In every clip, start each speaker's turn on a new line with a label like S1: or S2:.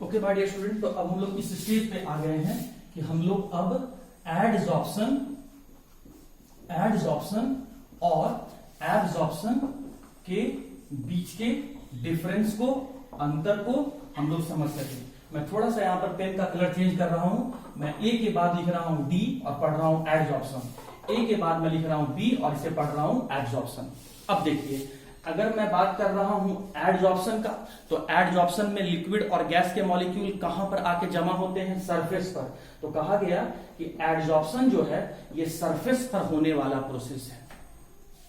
S1: Okay my dear student, तो अब हम लोग इस स्टेज पे आ गए हैं कि हम लोग अब एडजॉर्प्शन और एब्जॉर्प्शन के बीच के डिफरेंस को, अंतर को हम लोग समझ सके। मैं थोड़ा सा यहाँ पर पेन का कलर चेंज कर रहा हूं। मैं ए के बाद लिख रहा हूं डी और पढ़ रहा हूं एडजॉर्प्शन। ए के बाद मैं लिख रहा हूं बी और इसे पढ़ रहा हूं एब्जॉर्प्शन। अब देखिए, अगर मैं बात कर रहा हूं एडजॉर्प्शन का, तो एडजॉर्प्शन में लिक्विड और गैस के मॉलिक्यूल कहां पर आके जमा होते हैं? सरफेस पर। तो कहा गया कि एडजॉर्प्शन जो है ये सरफेस पर होने वाला प्रोसेस है।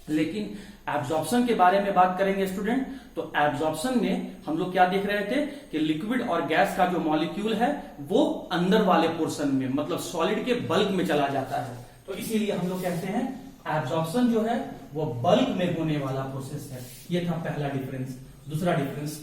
S1: लेकिन एब्जॉर्प्शन के बारे में बात करेंगे स्टूडेंट, तो एब्जॉर्प्शन में हम लोग क्या देख रहे थे कि लिक्विड और गैस का जो मॉलिक्यूल है वो अंदर वाले पोर्शन में, मतलब सॉलिड के बल्क में चला जाता है। तो इसीलिए हम लोग कहते हैं एब्जॉर्प्शन जो है वो बल्क में होने वाला प्रोसेस है। ये था पहला डिफरेंस। दूसरा डिफरेंस,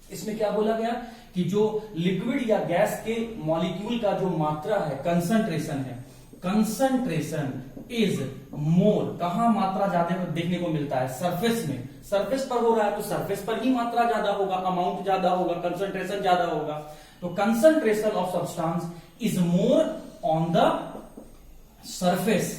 S1: इसमें क्या बोला गया कि जो लिक्विड या गैस के मॉलिक्यूल का जो मात्रा है, कंसंट्रेशन है, कंसंट्रेशन इज मोर। कहां मात्रा ज्यादा देखने को मिलता है? सरफेस में। सरफेस पर हो रहा है तो सरफेस पर ही मात्रा ज्यादा होगा, अमाउंट ज्यादा होगा, कंसंट्रेशन ज्यादा होगा। तो concentration of substance is more on the surface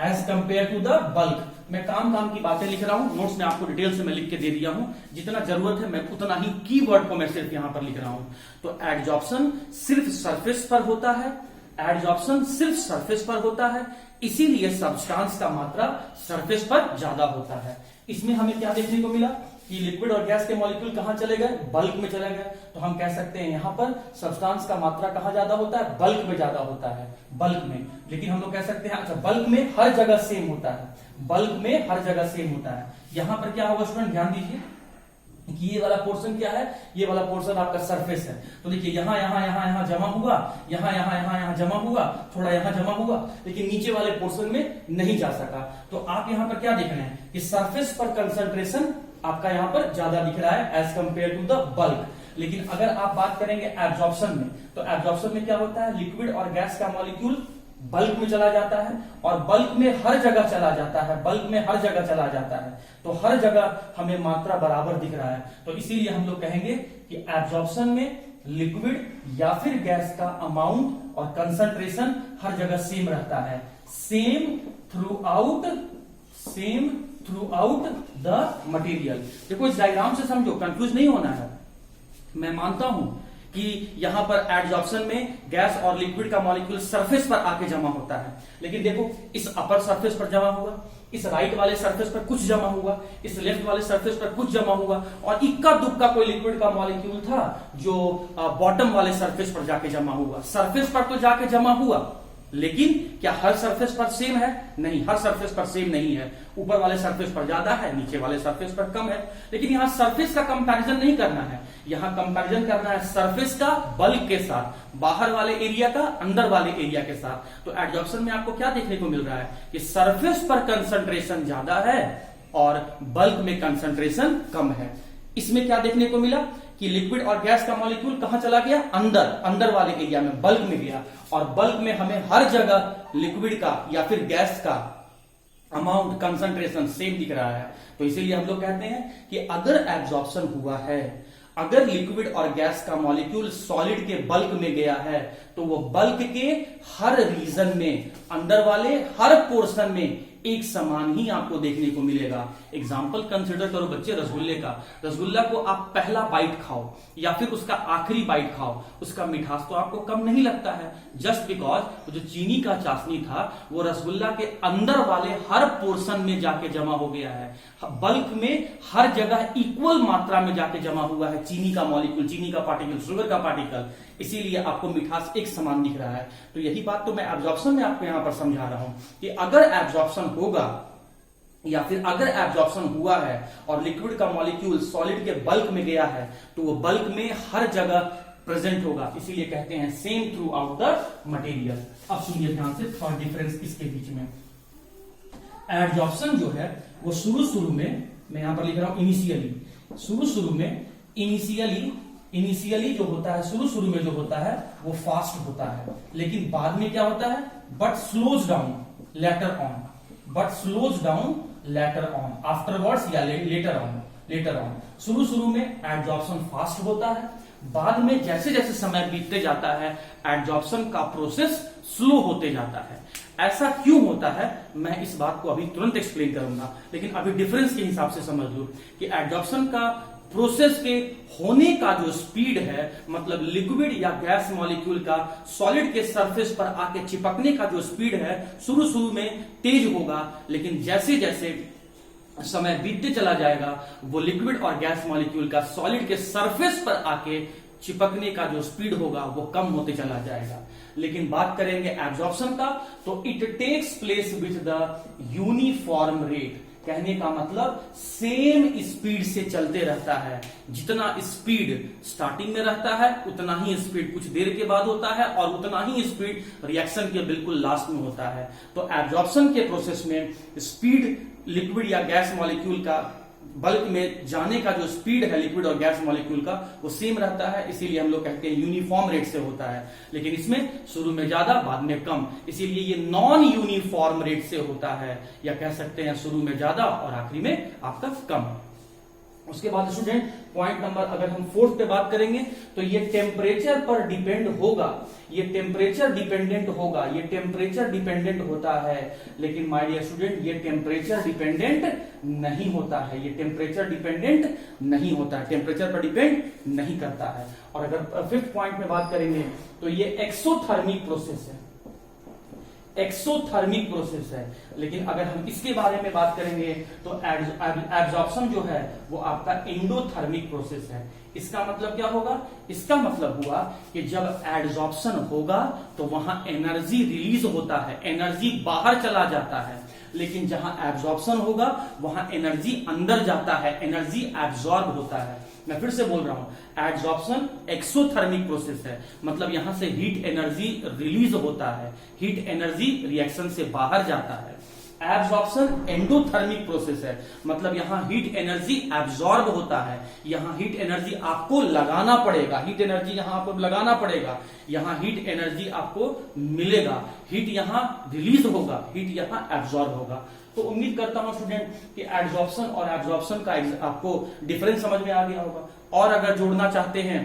S1: as compare to the bulk. मैं काम की बातें लिख रहा हूं, नोट्स में आपको डिटेल से मैं लिख के दे दिया हूं। जितना जरूरत है मैं उतना ही कीवर्ड को मैं सिर्फ यहां पर लिख रहा हूं। तो एडजॉर्प्शन सिर्फ सरफेस पर होता है, एडजॉर्प्शन सिर्फ सरफेस पर होता है, इसीलिए सब्सटेंस का मात्रा सरफेस पर ज्यादा होता है। इसमें हमें क्या देखने को मिला कि लिक्विड और गैस के मॉलिक्यूल कहां चले गए? बल्क में चले गए। तो हम कह सकते हैं यहां पर सब्सटेंस का मात्रा कहां ज्यादा होता है? बल्क में ज्यादा होता है, बल्क में। लेकिन हम लोग कह सकते हैं अच्छा बल्क में हर जगह सेम होता है, बल्क में हर जगह सेम होता है। यहां पर क्या होगा स्टूडेंट, ध्यान दीजिए कि ये वाला पोर्शन क्या है? ये वाला पोर्शन आपका सरफेस है। तो देखिए यहां जमा हुआ, यहां जमा हुआ, थोड़ा यहां जमा हुआ, लेकिन नीचे वाले पोर्शन में नहीं जा सका। तो आप यहां पर क्या देख रहे हैं कि सरफेस पर कंसंट्रेशन आपका यहां पर ज्यादा दिख रहा है as compare to the bulk. लेकिन अगर आप बात करेंगे एब्जॉर्प्शन में, तो एब्जॉर्प्शन में क्या होता है? लिक्विड और गैस का मॉलिक्यूल बल्क में चला जाता है और बल्क में हर जगह चला जाता है, बल्क में हर जगह चला जाता है। तो हर जगह हमें मात्रा बराबर दिख रहा है। तो इसीलिए हम लोग कहेंगे कि एब्जॉर्प्शन में लिक्विड या फिर गैस का अमाउंट और कंसंट्रेशन हर जगह सेम रहता है, same through out the material. देखो इस डायग्राम से समझो, कंफ्यूज नहीं होना है। मैं मानता हूं कि यहां पर एडजॉर्प्शन में गैस और लिक्विड का मॉलिक्यूल सरफेस पर आके जमा होता है, लेकिन देखो इस अपर सरफेस पर जमा हुआ, इस राइट वाले सरफेस पर कुछ जमा हुआ, इस लेफ्ट वाले सरफेस पर कुछ जमा हुआ, और इक्का दुक्का कोई लिक्विड का मॉलिक्यूल था जो बॉटम वाले सरफेस पर जाके जमा हुआ। सरफेस पर तो जाके जमा हुआ, लेकिन क्या हर सरफेस पर सेम है? नहीं, हर सरफेस पर सेम नहीं है। ऊपर वाले सरफेस पर ज्यादा है, नीचे वाले सरफेस पर कम है। लेकिन यहां सरफेस का कंपैरिजन नहीं करना है, यहां कंपैरिजन करना है सरफेस का बल्क के साथ, बाहर वाले एरिया का अंदर वाले एरिया के साथ। तो एडजॉर्प्शन में आपको क्या देखने को मिल रहा है कि सरफेस पर कंसंट्रेशन ज्यादा है और बल्क में कंसंट्रेशन कम है। इसमें क्या देखने को मिला कि लिक्विड और गैस का मॉलिक्यूल कहां चला गया? अंदर वाले एरिया में, बल्क में गया, और बल्क में हमें हर जगह लिक्विड का या फिर गैस का अमाउंट, कंसंट्रेशन सेम दिख रहा है। तो इसीलिए हम लोग कहते हैं कि अगर एब्जॉर्प्शन हुआ है, अगर लिक्विड और गैस का मॉलिक्यूल सॉलिड के बल्क में गया है, तो वो बल्क के हर रीजन में, अंदर वाले हर पोर्शन में एक समान ही आपको देखने को मिलेगा। एग्जाम्पल कंसिडर करो बच्चे रसगुल्ले का। रसगुल्ला को आप पहला बाइट खाओ या फिर उसका आखिरी बाइट खाओ, उसका मिठास तो आपको कम नहीं लगता है, जस्ट बिकॉज जो चीनी का चाशनी था वो रसगुल्ला के अंदर वाले हर पोर्शन में जाके जमा हो गया है, बल्क में हर जगह इक्वल मात्रा में जाके जमा हुआ है चीनी का मॉलिक्यूल, चीनी का पार्टिकल, शुगर का पार्टिकल, इसीलिए आपको मिठास एक समान दिख रहा है। तो यही बात तो मैं एब्जॉर्प्शन में आपको यहां पर समझा रहा हूं कि अगर एब्जॉर्प्शन होगा या फिर अगर एब्जॉर्प्शन हुआ है और लिक्विड का मॉलिक्यूल सॉलिड के बल्क में गया है, तो वो बल्क में हर जगह प्रेजेंट होगा, इसीलिए कहते हैं same through out the material. अब सुनिए ध्यान से थर्ड डिफरेंस इसके बीच में। एब्जॉर्प्शन जो है वो शुरू में, मैं यहां पर लिख रहा हूं इनिशियली, शुरू में इनिशियली जो होता है, शुरू में जो होता है वो फास्ट होता है, लेकिन बाद में क्या होता है? But slows down later on, afterwards या लेटर ऑन। Later on. शुरू शुरू में एडजॉर्प्शन फास्ट होता है, बाद में जैसे जैसे समय बीतते जाता है एडजॉर्प्शन का प्रोसेस स्लो होते जाता है। ऐसा क्यों होता है मैं इस बात को अभी तुरंत एक्सप्लेन करूंगा, लेकिन अभी डिफरेंस के हिसाब से समझ लो कि एडजॉर्प्शन का प्रोसेस के होने का जो स्पीड है, मतलब लिक्विड या गैस मॉलिक्यूल का सॉलिड के सरफेस पर आके चिपकने का जो स्पीड है शुरू शुरू में तेज होगा, लेकिन जैसे जैसे समय बीतते चला जाएगा वो लिक्विड और गैस मॉलिक्यूल का सॉलिड के सरफेस पर आके चिपकने का जो स्पीड होगा वो कम होते चला जाएगा। लेकिन बात करेंगे एब्जॉर्प्शन का, तो it takes place with the uniform rate. कहने का मतलब सेम स्पीड से चलते रहता है। जितना स्पीड स्टार्टिंग में रहता है उतना ही स्पीड कुछ देर के बाद होता है और उतना ही स्पीड रिएक्शन के बिल्कुल लास्ट में होता है। तो एब्जॉर्प्शन के प्रोसेस में स्पीड लिक्विड या गैस मॉलिक्यूल का बल्क में जाने का जो स्पीड है लिक्विड और गैस मॉलिक्यूल का वो सेम रहता है, इसीलिए हम लोग कहते हैं यूनिफॉर्म रेट से होता है। लेकिन इसमें शुरू में ज्यादा बाद में कम, इसीलिए ये नॉन यूनिफॉर्म रेट से होता है, या कह सकते हैं शुरू में ज्यादा और आखिरी में आपका कम। उसके बाद स्टूडेंट पॉइंट नंबर अगर हम 4 पे बात करेंगे तो ये टेम्परेचर पर डिपेंड होगा, ये टेम्परेचर डिपेंडेंट होगा, ये टेम्परेचर डिपेंडेंट होता है। लेकिन माय डियर स्टूडेंट ये टेम्परेचर डिपेंडेंट नहीं होता है, ये टेम्परेचर डिपेंडेंट नहीं होता है, टेम्परेचर पर डिपेंड नहीं करता है। और अगर 5th पॉइंट में बात करेंगे तो ये एक्सोथर्मिक प्रोसेस है, एक्सोथर्मिक प्रोसेस है। लेकिन अगर हम इसके बारे में बात करेंगे तो एब्जॉर्प्शन जो है वो आपका एंडोथर्मिक प्रोसेस है। इसका मतलब क्या होगा? इसका मतलब हुआ कि जब एब्जॉर्प्शन होगा तो वहां एनर्जी रिलीज होता है, एनर्जी बाहर चला जाता है। लेकिन जहां एब्जॉर्प्शन होगा वहां एनर्जी अंदर जाता है, एनर्जी एब्जॉर्ब होता है। मैं फिर से बोल रहा हूं, एब्जॉर्प्शन एक्सोथर्मिक प्रोसेस है, मतलब यहां से हीट एनर्जी रिलीज होता है, हीट एनर्जी रिएक्शन से बाहर जाता है। एब्जॉर्प्शन एंडोथर्मिक प्रोसेस है, मतलब यहां हीट एनर्जी एब्जॉर्ब होता है, यहां हीट एनर्जी आपको लगाना पड़ेगा, हीट एनर्जी यहां आपको लगाना पड़ेगा, यहां हीट एनर्जी आपको मिलेगा, हीट यहां रिलीज होगा, हीट यहां एब्जॉर्ब होगा। तो उम्मीद करता हूं स्टूडेंट कि एब्जॉर्प्शन और एब्जॉर्प्शन का आपको डिफरेंस समझ में आ गया होगा। और अगर जोड़ना चाहते हैं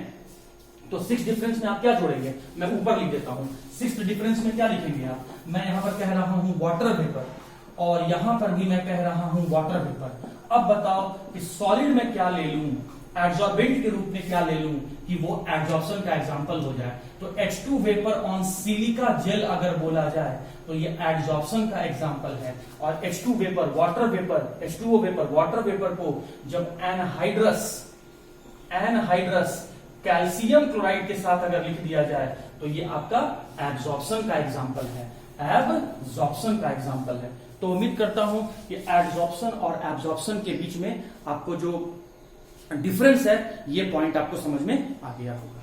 S1: तो 6 डिफरेंस में आप क्या जोड़ेंगे? मैं ऊपर लिख देता हूं। 6 डिफरेंस में क्या लिखेंगे आप? मैं यहां पर कह रहा हूं वाटर वेपर, और यहां पर भी मैं कह रहा हूं वाटर वेपर। अब बताओ कि सॉलिड में क्या ले लूं, एब्जॉर्बेंट के रूप में क्या ले लूं कि वो एब्जॉर्प्शन का एग्जांपल हो जाए। तो H2 vapour on silica gel अगर बोला जाए तो ये एब्जॉर्प्शन का एग्जांपल है। और H2 vapour water vapour, H2O vapour water vapour को जब एनहाइड्रस कैल्शियम क्लोराइड के साथ अगर लिख दिया जाए तो ये आपका एब्जॉर्प्शन का एग्जांपल है, एब्जॉर्प्शन का एग्जांपल है। तो उम्मीद करता हूं कि एब्जॉर्प्शन और एब्जॉर्प्शन के बीच में आपको जो डिफरेंस है ये पॉइंट आपको समझ में आ गया होगा।